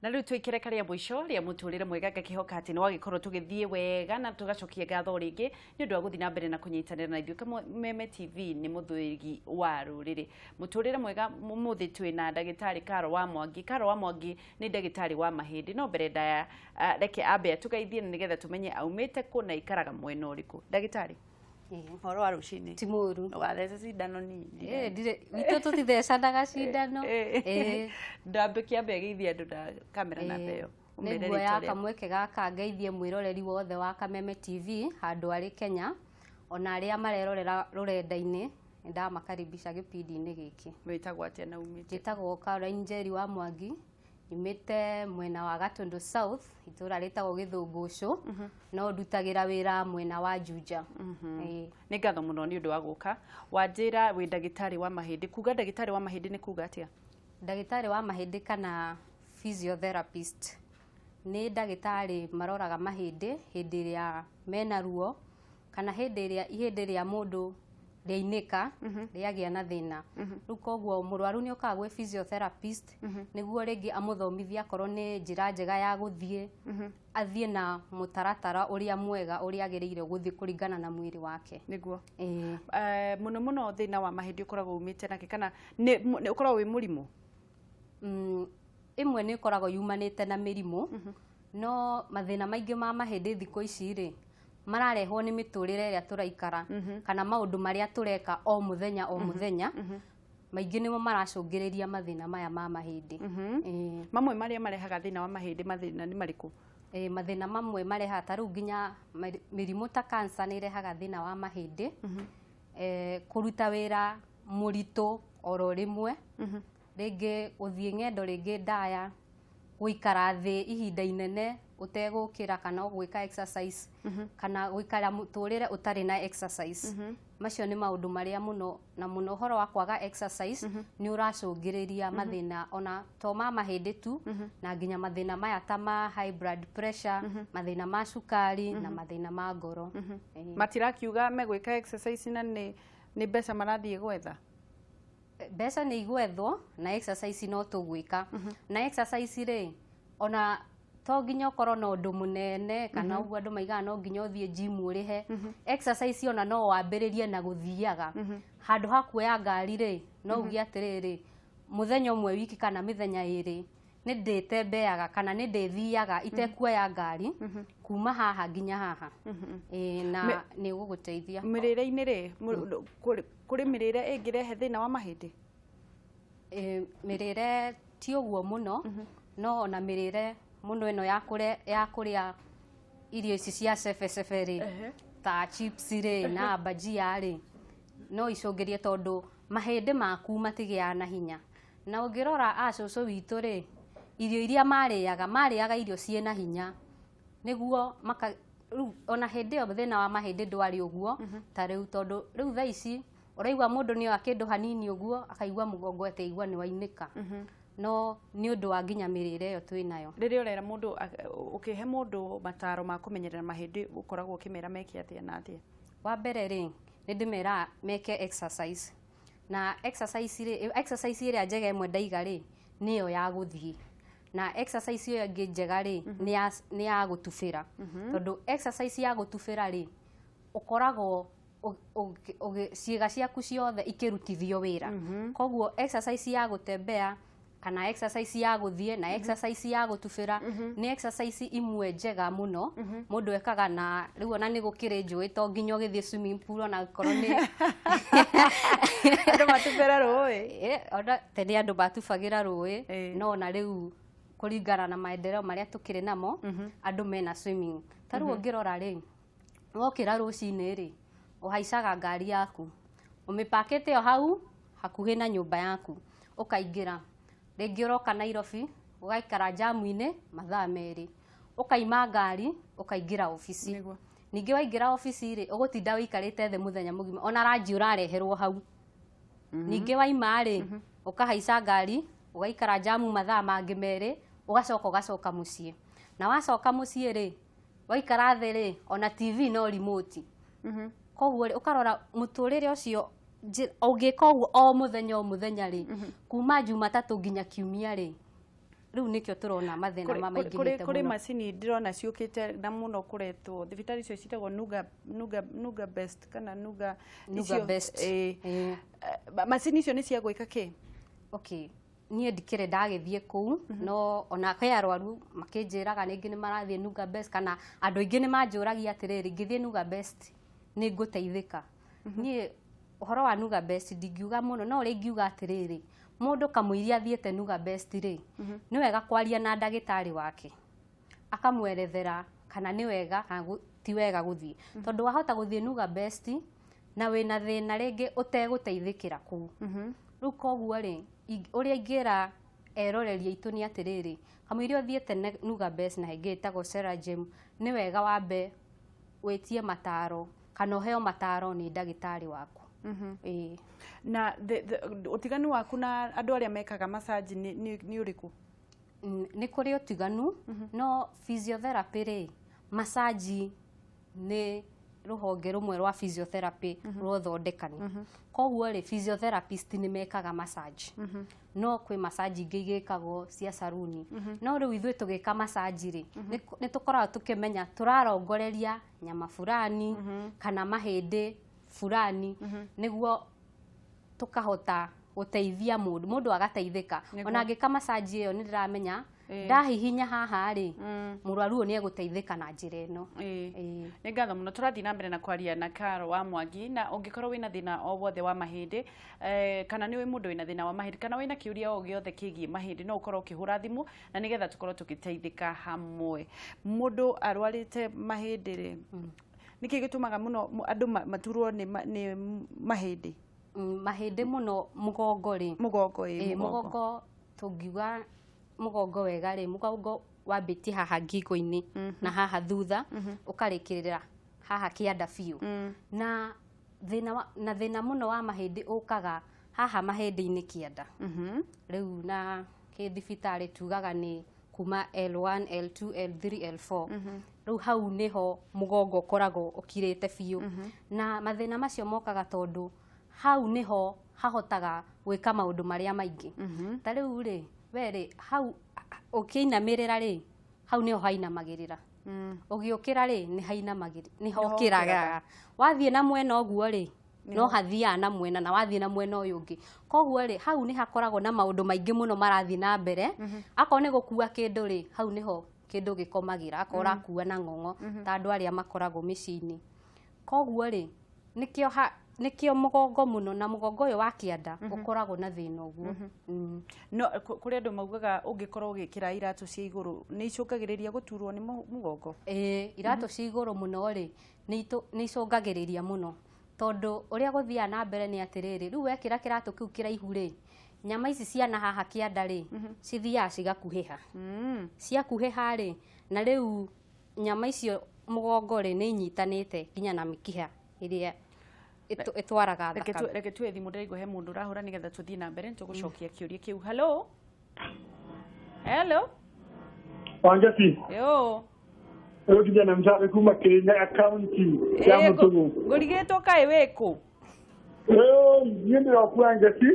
Na riu twikire karia mwisho ria muturire mwega ngakihoka ati no wagikorwo tugithie wega na tugacokia gatho ringi ni undu wa guthi na mbere na kunyitanira na ithuĩ Meme TV ni muthwigi wa ruriri. Muturire mwega muthi twina ndagitari Karo wa Mwangi. Karo wa Mwangi ni ndagitari wa mahindi. No mbere ndaya reke ambe tugeithie nigetha tumenye aumite ku na ikaraga mwena uriku. Ndagitari horo wa rucini timuru wathece cindano nini ndire witũ tũtithecanaga cindano ndambe kiambe geithia andu na kamera na mbeo nĩguo ya kamweke gaka ngeithie mwĩroreri wothe wa Meme TV handũ arĩ Kenya ona arĩa marerorera rũrenda-inĩ ndamakaribisha gĩpindi-inĩ gĩkĩ. Wĩtagwo atĩa na umĩte? Njĩtagwo Caroline Njeri wa Mwangi, imite mwena wa Gatundu South, itura ritagwo Githungucu, no ndutagira wira mwena wa Juja. Ni ngatho muno ni undu wa guka. Wanjira wi ndagitari wa mahindi. Kuga ndagitari wa mahindi ni kuga atia? Ndagitari wa mahindi kana physiotherapist ni ndagitari maroraga mahindi hindi ria mena ruo kana hindi ria mundu riainika riagia na thina. Riu koguo murwaru ni okaga gwe physiotherapist niguo ringi amuthomithia korwo ni njira njega ya guthie athie na mutaratara uria mwega uria agiriire guthie kuringana na mwiri wake niguo muno muno thina wa mahindi ukoragwo umite nake kana ni ukoragwo wi murimu? Imwe ni ukoragwo yumanite na mirimu no mathina maingi ma mahindi thiko ici ri mararehwo ni miturire ria turaikara kana maundu maria tureka o muthenya maingi nimo maracungiriria mathina maya ma mahindi. Mamwe maria marehaga thina wa mahindi mathina ni mariku? Mathina mamwe mareha ta riu nginya mirimu ta cancer ni rehaga thina wa mahindi. Kuruta wira muritu oro rimwe ringi uthie ngendo ringi ndaya guikara thi ihinda inene utegukira kana gwika exercise kana guikara muturire utari na exercise. Macio ni maundu maria muno na muno horo wa kwaga exercise ni uracungiriria mathina ona to ma mahindi tu na nginya mathina maya ta ma high blood pressure, mathina ma cukari na mathina ma ngoro. Matirakiuga megwika exercise na ni mbeca marathie gwetha? Mbeca ni igwethwo na exercise no tugwika. Na exercise ri ona to nginya ukorwo na undu munene kana uguo andu maigaga no nginya uthie gym urihe. Exercise ona no wambiririe na guthiaga handu ha kuoya ngari ri no ugie atiriri muthenya umwe wiki kana mithenya iri ni nditembeaga kana ni ndithiaga itekuoya ngari kuma haha nginya haha na ni guguteithia. Mirire-ini ri kuri mirire ingirehe thina wa mahindi? Mirire ti uguo muno no ona mirire muno ino ya kuria irio ici cia cebe ri ta chips ri na bajia ri no icungirie tondu mahindi maku matigia na hinya. Na ungirora acucu witu ri irio iria mariaga irio ciena hinya niguo ona hindi yo thina wa mahindi ndwari uguo ta riu tondu riu tha ici uraigwa mundu ni wa kindu hanini uguo akaigwa mugongo ateigwa ni wainika no ni undu wa nginya mirire yo twinayo. Riria urera mundu ukihe mundu mataro ma kumenyerera mahindi ukoragwo ukimera meke atia na atia? Wa mbere ri ni ndimera meke exercise na exercise iri njega imwe ndaiga ri niyo ya guthie na exercise iyo ingi njega ri ni ya gutubira tondu exercise ya gutubira ri ukoragwo ciiga ciaku ciothe ikirutithio wira. Koguo exercise ya gutembea kana exercise ya guthie na exercise ya gutubira ni exercise imwe njega muno mundu ekaga na riu ona ni gukiri njui to nginya ugithie swimming pool na korwo ni andu matubira rui ona tene andu batubagira rui no na riu kuringana na maendeleo maria tukiri namo andu mena swimming. Taru ungirora ri wokira rucini ri uhaicaga ngari yaku umipakete yo hau hakuhi na nyumba yaku ukaingira ringi uroka Nairobi ugaikara jamu-ini mathaa meri ukaima ngari ukaingira ofisi. Ningi waingira ofisi ri ugutinda wikarite the muthenya mugima ona ranji urareherwo hau. Ningi waima ri ukahaica ngari ugaikara jamu mathaa mangi meri ugacoka mucii na wacoka mucii ri waikara thi ri ona TV no remote. Koguo ukarora muturire ucio ungika uguo o muthenya ri kuma Jumatatu nginya Kiumia ri riu nikio turona mathina mamaingirite kuri macini ndirona ciukite na muno kuretwo thibitari icio citagwo nuga best kana nuga best macini icio ni cia gwika ki? Okay, nie ndikire ndagithie kuu no ona kai arwaru makinjiraga ningi ni marathie nuga best kana andu ingi ni manjuragia atiriri ngithie nuga best ni nguteithika. Nie uhoro wa nuga best ndingiuga muno no uri ngiuga atiriri mundu kamuiria athiete nuga best ri ni wega kwaria na ndagitari wake akamwerethera kana ni wega kana ti wega guthie tondu wahota guthie nuga best na wina thina ringi uteguteithikira kuu riu koguo ri uria ingira eroreria itu ni atiriri kamuiria athiete nuga best na hingi itagwo Seragem ni wega wambe witie mataro kana heo mataro ni ndagitari waku. Na utiganu waku na andu aria mekaga massage ni uriku? Ni kuri utiganu no physiotherapy ri massage ni ruhonge rumwe rwa physiotherapy ruthondekani koguo ri physiotherapist ni mekaga massage no kwi massage ingigikagwo cia saruni no riu ithui tugika massage ri ni tukoragwo tukimenya turarongoreria nyama fulani kana mahindi fulani niguo tukahota guteithia mundu agateithika ona ngika massage iyo ni ndiramenya ndahihinya haha ri murwaru ni eguteithika na njira ino. Ni ngatho muno turathi na mbere na kwaria na Karo wa Mwangi na ungikorwo wina thina o wothe wa mahindi kana ni wi mundu wina thina wa mahindi kana wina kiuria o giothe kigie mahindi no ukorwo ukihura thimu na nigetha tukorwo tukiteithika hamwe. Mundu arwarite mahindi ri niki gitumaga muno andu maturwo ni mahindi? Mahindi muno mugongo ri mugongo tungiuga mugongo wega ri mugongo wambiti haha ngingo-ini na haha thutha ukarikirira haha kianda biu na thina muno wa mahindi ukaga haha mahindi-ini kianda riu na ki thibitari tugaga ni kuma L1 L2 L3 L4 riu hau niho mugongo koragwo ukirite biu na mathina macio mokaga tondu hau niho hahotaga gwika maundu maria maingi ta riu ri weri hau ukinamirira ri hau niho hainamagirira ugiukira ri ni hainamagirira niho kiraga wathie na mwena oguo ri no hathia na mwena na wathie na mwena uyu ungi koguo ri hau ni hakoragwo na maundu maingi muno marathie na mbere akao ni gukua kindu ri hau niho kindu gikomagira akao rakua na ngongo ta andu aria makoragwo micini koguo ri nikio mugongo muno na mugongo uyu wa kianda ukoragwo na thina uguo. No kuri andu maugaga ungikorwo ugikira iratu cia iguru ni icungagiriria guturwo ni mugongo? Iratu cia iguru muno ri ni icungagiriria muno tondu uria guthia na mbere ni atiriri riu wekira kiratu kiu kiraihu ri nyama ici ciana haha kianda ri cithia cigakuhiha ciakuhiha ri na riu nyama icio mugongo ri ni inyitanite nginya na mikiha iria etwaraga thakame. Reke tuwe thimu ndirigo he mundu urahura nigetha tuthie na mbere tugucokia kiuria kiu. Hello Wangeti yo kijana mzee kuma Kenya county ya Mutugu ngurigetwo kai wiku yende wa Wangeti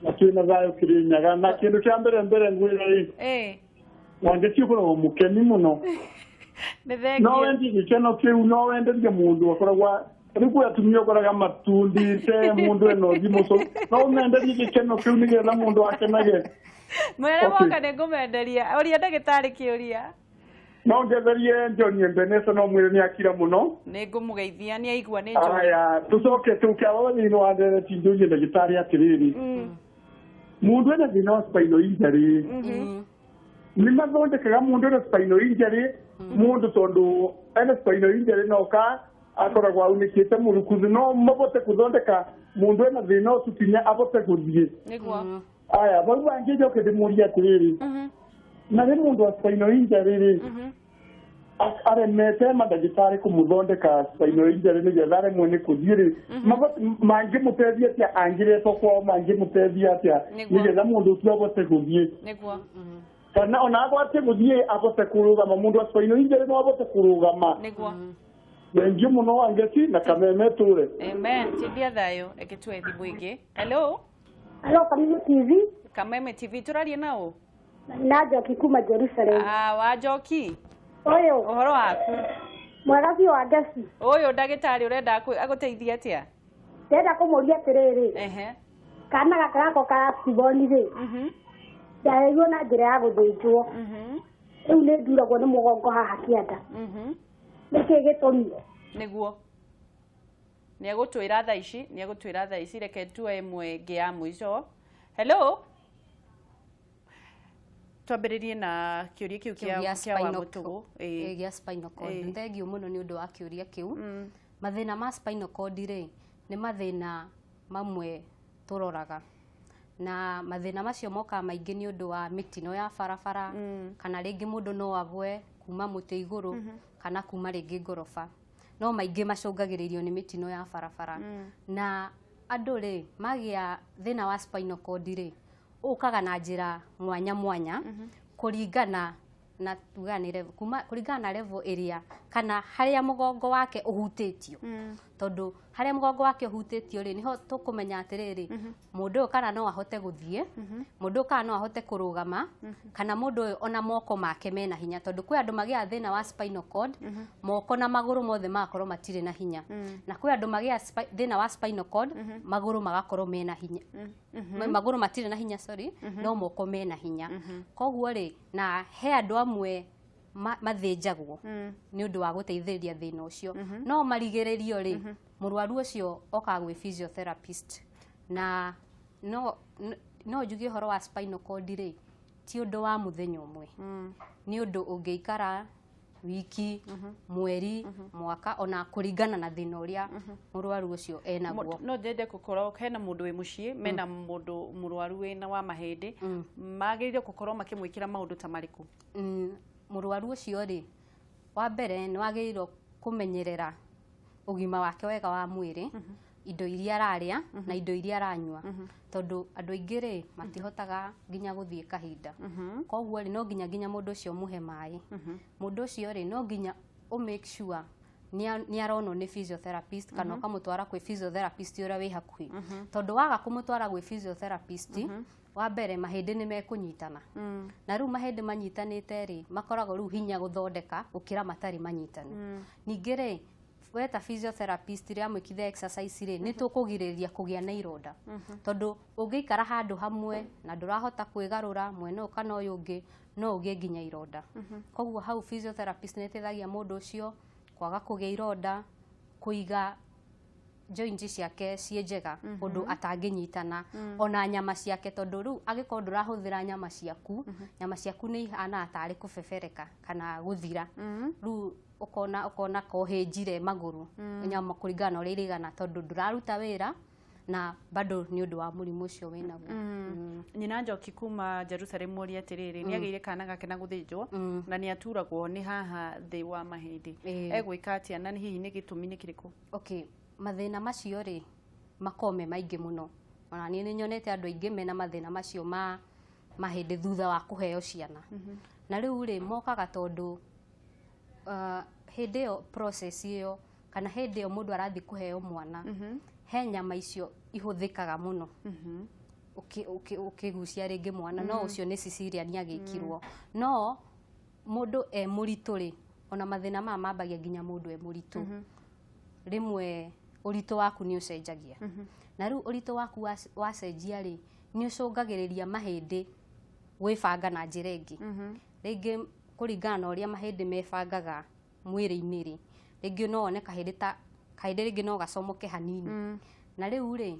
na kina zayo Kenya na kindu kya mbere ngwire Wangeti uko mukeni muno no wendi gikeno kiu no wenderie mundu akoragwa riku atumia koraga matundi te mundu eno thimoso no menderie gikeno kiu nigetha mundu akenage mwere woka ningumenderia uria ndagitari kiuria no ngetherie John Mbenesa no mwire ni akira muno ningumugeithia ni aigua ni John. Aya tucoke tukawa ni no andere tinduye ndagitari atiriri mundu ena thina spinal injury ni mathondekaga mundu ena spinal injury mundu tondu ena spinal injury no ka akoragwo unikite murukuzi no mabote kuthondeka mundu ena thina tukinya abote kuthie niguo. Aya bau bangi joke ndimuria atiriri na ni mundu wa spinal injury ri aremete mandagitari kumuthondeka spinal injury ni getha remwe ni kuthiri mangi mutethia tia angire toko mangi mutethia tia ni getha mundu ucio abote kuthie niguo. Kana ona abote kuthie abote kurugama mundu wa spinal injury no abote kurugama niguo. Wengi muno Wangeti na kameme ture. Amen. Tidia thayo reke tuwe thimu ingi. Hello Kameme TV. Kameme TV turaria nao Na Njoki kuma Jerusalem. Wa Njoki. Oyo. Uhoro waku. Mwega biũ wa Ngeci. Oyo ndagĩtarĩ ũrenda agũteithia atĩa? Ndĩrenda kũmũria atĩrĩrĩ. Kana gaka gako ka Siboni rĩ. Ndaigua na njĩra ya gũthĩnjwo. Rĩu nĩ nduragwo nĩ mũgongo haha kĩanda. Nĩkĩ gĩtũmi? Nĩguo. Nĩegũtwĩra thaa ici, reke tuoe ĩmwe ĩngĩ ya mũico. Hello? Twambĩrĩrie na kĩũria kĩu kĩa wa mũtũgũ. Gĩa spinal cord. Thengiũ mũno nĩ ũndũ wa kĩũria kĩu. Mathĩna ma spinal cord rĩ, nĩ mathĩna mamwe tũroraga. Na mathĩna macio mokaga maingĩ nĩ ũndũ wa mĩtino ya barabara, kana rĩngĩ mũndũ no agwe kuma mũtĩ igũrũ, kana kuma rĩngĩ ngoroba. No maingĩ macũngagĩrĩrio nĩ mĩtino ya barabara. Na andũ rĩ, magĩa thĩna wa spinal cord rĩ, ũkaga na njĩra mwanya mwanya kũringana na kũringana na level ĩrĩa kana harĩa mũgongo wake ũhutĩtio. Tondũ harĩa mũgongo wake ũhutĩtio rĩ, niho tũkũmenya atĩrĩrĩ, mũndũ ũyũ kana no ahote gũthiĩ, mũndũ ũyũ kana no ahote kũrũgama, kana mũndũ ũyũ ona moko make mena hinya. Tondũ kwĩ andũ magĩa thĩna wa spinal cord, moko na magũrũ mothe magakorwo matirĩ na hinya. Na kwĩ andũ magĩa thĩna wa spinal cord, magũrũ magakorwo mena hinya. Magũrũ matirĩ na hinya, no moko mena hinya. Koguo rĩ, na he andũ amwe mathĩnjagwo nĩ ũndũ wa gũteithĩrĩria thĩna ũcio. No marigĩrĩrio rĩ, mũrwaru ũcio okaga gwĩ physiotherapist. Na no njuge ũhoro wa spinal cord rĩ, ti ũndũ wa mũthenya ũmwe. Nĩ ũndũ ũngĩikara wiki, mweri, mwaka, ona kũringana na thĩna ũrĩa mũrwaru ũcio enaguo. No ndende gũkorwo hena mũndũ wĩ mũciĩ, mena mũndũ mũrwaru wĩna wa mahĩndĩ, magĩrĩire gũkorwo makĩmwĩkĩra maũndũ ta marĩkũ? Mũrwaru ũcio rĩ, wa mbere nĩ wagĩrĩirwo kũmenyerera ũgima wake wega wa mwĩrĩ, indo iria ararĩa na indo iria aranyua. Tondũ andũ aingĩ rĩ, matihotaga nginya gũthiĩ kahinda. Koguo rĩ, no nginya mũndũ ũcio mũhe maĩ. Mũndũ ũcio rĩ, no nginya make sure nĩ aronwo nĩ physiotherapist, kana ũkamũtwara kwĩ physiotherapist ũrĩa wĩ hakuhĩ. Tondũ waga kũmũtwara gwĩ physiotherapist, wa mbere mahĩndĩ nĩ mekũnyitana. Na rĩu mahĩndĩ manyitanĩte rĩ, makoragwo rĩu hinya gũthondeka gũkĩra matarĩ manyitanu. Ningĩ rĩ, we ta physiotherapist rĩa mwĩkithe exercise rĩ, nĩ tũkũgirĩrĩria kũgĩa na ironda. Tondũ ũngĩikara handũ hamwe na ndũrahota kwĩgarũra mwena ũyũ kana ũyũ ũngĩ, no ũgĩe nginya ironda. Koguo hau physiotherapist nĩ ĩteithagia mũndũ ũcio kwaga kũgĩa ironda, kũiga joints ciake ciĩ njega ũndũ atangĩnyitana, ona nyama ciake. Tondũ rĩu angĩkorwo ndũrahũthĩra nyama ciaku nĩ ihana tarĩ kũbebereka kana gũthira. Rĩu ũkona kohĩnjire magũrũ nyama kũringana na ũrĩa irĩgana, tondũ ndũraruta wĩra na bado nĩ ũndũ wa mũrimũ ũcio wĩnaguo. Nyina Njoki kuma Jerusalem ũria atĩrĩrĩ, nĩ agĩire kana gake na gũthĩnjwo na nĩ aturagwo nĩ haha thĩ wa mahĩndĩ. Egwĩka atĩa na hihi nĩ gĩtũmi nĩ kĩrĩkũ? Mathĩna macio rĩ, makoragwo me maingĩ mũno. Ona niĩ nĩ nyonete andũ aingĩ mena mathĩna macio ma mahĩndĩ thutha wa kũheo ciana. Na rĩu rĩ, mokaga tondũ hĩndĩ ĩyo process ĩyo kana hĩndĩ ĩyo mũndũ arathiĩ kũheo mwana, he nyama icio ihũthĩkaga mũno ũkĩgucia rĩngĩ mwana, no ũcio nĩ cesarean agĩkirwo. No mũndũ mũritũ rĩ, ona mathĩna maya mambagia nginya mũndũ mũritũ. Rĩmwe ũritũ waku nĩ ũcenjagia. Na rĩu ũritũ waku wacenjia rĩ, nĩ ũcũngagĩrĩria mahĩndĩ gwĩbanga na njĩra ĩngĩ. Rĩngĩ kũringana na ũrĩa mahĩndĩ mebangaga mwĩrĩ-inĩ rĩ, rĩngĩ no wone kahĩndĩ rĩngĩ no gacomoke hanini. Na rĩu rĩ,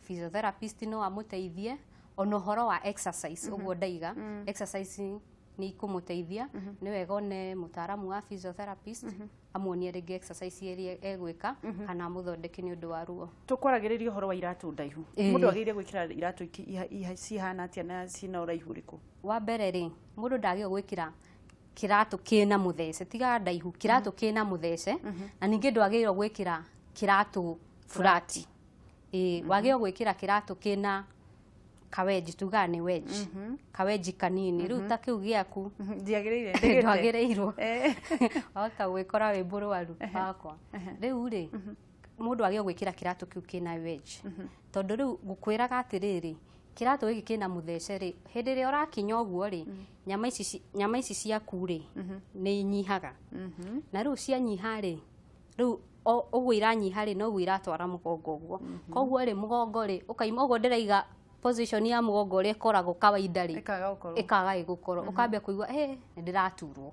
physiotherapist no amũteithie ona ũhoro wa exercise. Ũguo ndaiga exercise nĩ ikũmũteithia. Nĩ wega one mũtaaramu wa physiotherapist amuonie rĩngĩ exercise ĩrĩa egwĩka kana amũthondeke nĩ ũndũ wa ruo. Tũkwaragĩrĩria ũhoro wa iratũ ndaihu. Mũndũ agĩrĩire gwĩkĩra iratũ cihana atĩa na cina ũraihu ũrĩkũ? Wa mbere rĩ, mũndũ ndagĩrĩirwo gwĩkĩra kĩratũ kĩna mũthece, tiga ndaihu, kĩratũ kĩna mũthece. Na ningĩ ndwagĩrĩirwo gwĩkĩra kĩratũ flat. Wagĩrĩirwo gwĩkĩra kĩratũ kĩna kawenji, tuga nĩ wedge, kawenji kanini. Rĩu ta kĩu gĩaku ndwagĩrĩirwo wahota gwĩkora wĩ mũrwaru wakwa. Rĩu rĩ, mũndũ agĩrĩirwo gwĩkĩra kĩratũ kĩu kĩna wedge. Tondũ rĩu ngũkwĩraga atĩrĩrĩ, Kĩratũ gĩkĩ kĩna mũthece rĩ, hĩndĩ ĩrĩa ũrakinya ũguo rĩ, nyama ici ciaku rĩ nĩ inyihaga. Na rĩu cianyiha rĩ, rĩu ũguo iranyiha rĩ noguo iratwara mũgongo ũguo. Koguo rĩ mũgongo rĩ ũkaima ũguo ndĩraiga position ya mũgongo ũrĩa ĩkoragwo kawaida rĩ ĩkaga gũkorwo. Ũkambia kũigua nĩ ndĩraturwo.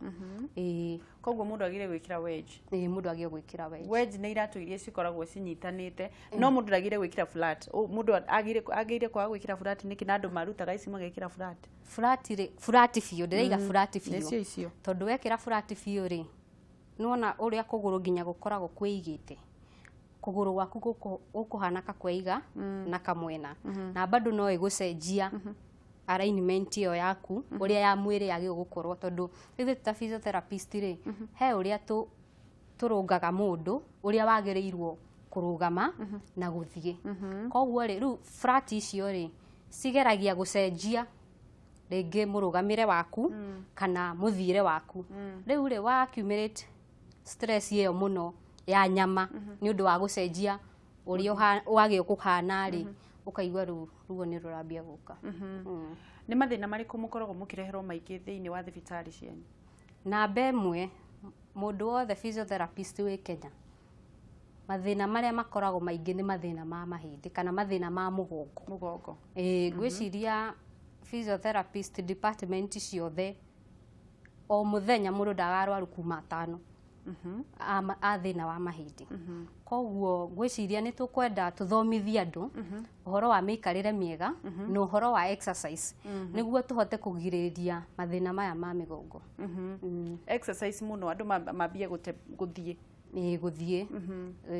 Koguo mũndũ agire gwĩkĩra wedge. Mũndũ agire gwĩkĩra wedge. Wedge nĩ iratũ iria cikoragwo cinyitanĩte, no mũndũ ndagire gwĩkĩra flat. Mũndũ agire kwaga gwĩkĩra flat nĩkĩ na andũ marutaga ici magekĩra flat. Flat biũ, ndĩraiga flat biũ. Nĩcio icio. Tondũ wekĩra flat biũ rĩ, nĩwona ũrĩa kũgũrũ nginya gũkoragwo kwĩigĩte. Kũgũrũ gwaku gũkũhana kakwaiga na kamwena. Na bado no ĩgũcenjia alignment ĩyo yaku ũrĩa ya mwĩrĩ yagĩrĩirwo gũkorwo, tondũ ithuĩ ta physiotherapist rĩ, he ũrĩa tũrũngaga mũndũ ũrĩa wagĩrĩirwo kũrũgama na gũthiĩ. Koguo rĩ, rĩu flat icio rĩ cigeragia gũcenjia rĩngĩ mũrũgamĩre waku kana mũthiĩre waku. Rĩu rĩ wa accumulate stress ĩyo mũno ya nyama nĩ ũndũ wa gũcenjia ũrĩa wagĩrĩirwo kũhana rĩ, ũkaigua ruo nĩ rũrambia gũka. Nĩ mathĩna marĩkũ mũkoragwo mũkĩreherwo maingĩ thĩinĩ wa thibitarĩ cianyu? Namba ĩmwe, mũndũ wothe physiotherapist wĩ Kenya, mathĩna marĩa makoragwo maingĩ nĩ mathĩna ma mahĩndĩ kana mathĩna ma mũgongo. Ngwĩciria physiotherapist department ciothe o mũthenya mũndũ ndagarwaru kuma 5 a thĩna wa mahĩndĩ. Koguo ngwĩciria nĩ tũkwenda tũthomithie andũ ũhoro wa mĩikarĩre mĩega na ũhoro wa exercise nĩguo tũhote kũgirĩrĩria mathĩna maya ma mĩgongo. Exercise mũno andũ mambie gũthiĩ. Gũthiĩ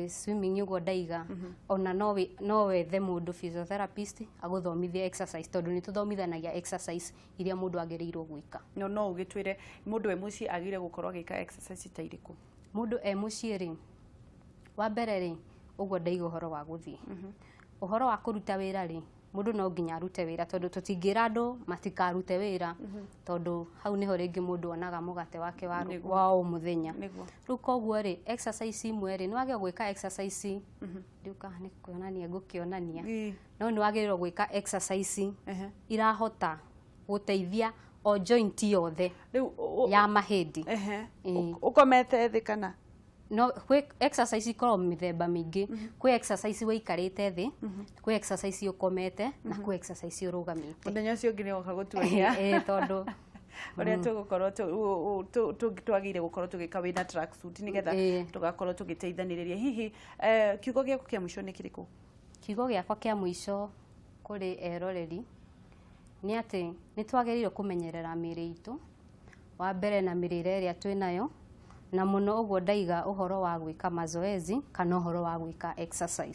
swimming ũguo ndaiga, ona no wethe mũndũ physiotherapist agũthomithie exercise, tondũ nĩ tũthomithanagia exercise iria mũndũ agĩrĩirwo gwĩka. No ũgĩtwĩre mũndũ mũciĩ agĩrĩire gũkorwo agĩka exercise ta irĩkũ? Mũndũ mũciĩ rĩ, wa mbere rĩ ũguo ndaiga ũhoro wa gũthiĩ. Ũhoro wa kũruta wĩra rĩ, mũndũ no nginya arute wĩra, tondũ tũtingĩra andũ matikarute wĩra, tondũ hau nĩho rĩngĩ mũndũ onaga mũgate wake wa o mũthenya. Rĩu koguo rĩ exercise imwe rĩ nĩwagĩrĩirwo gwĩka exercise ndiuka nĩ kuonania ngũkĩonania, no nĩwagĩrĩirwo gwĩka exercise irahota gũteithia o joint yothe ya mahĩndĩ. Ũkomete thĩ kana? No, kwĩ exercise ikoragwo mĩthemba mĩingĩ. Kwĩ exercise wĩikarĩte thĩ, kwĩ exercise ũkomete na kwĩ exercise ũrũgamĩte. Mũthenya ũcio ũngĩ nĩwoka gũtuonia tondũ ũrĩa tũgũkorwo twagĩrĩire gũkorwo tũgĩka wĩna track suit nĩgetha tũgakorwo tũgĩteithanĩrĩria. Hihi kiugo gĩaku kĩa mũico nĩ kĩrĩkũ? Kiugo gĩakwa kĩa mũico kũrĩ eroreri nĩ atĩ nĩ twagĩrĩirwo kũmenyerera mĩĩrĩ itũ, wa mbere na mĩrĩre ĩrĩa twĩnayo, na mũno ũguo ndaiga ũhoro wa gwĩka mazoezi kana ũhoro wa gwĩka exercise.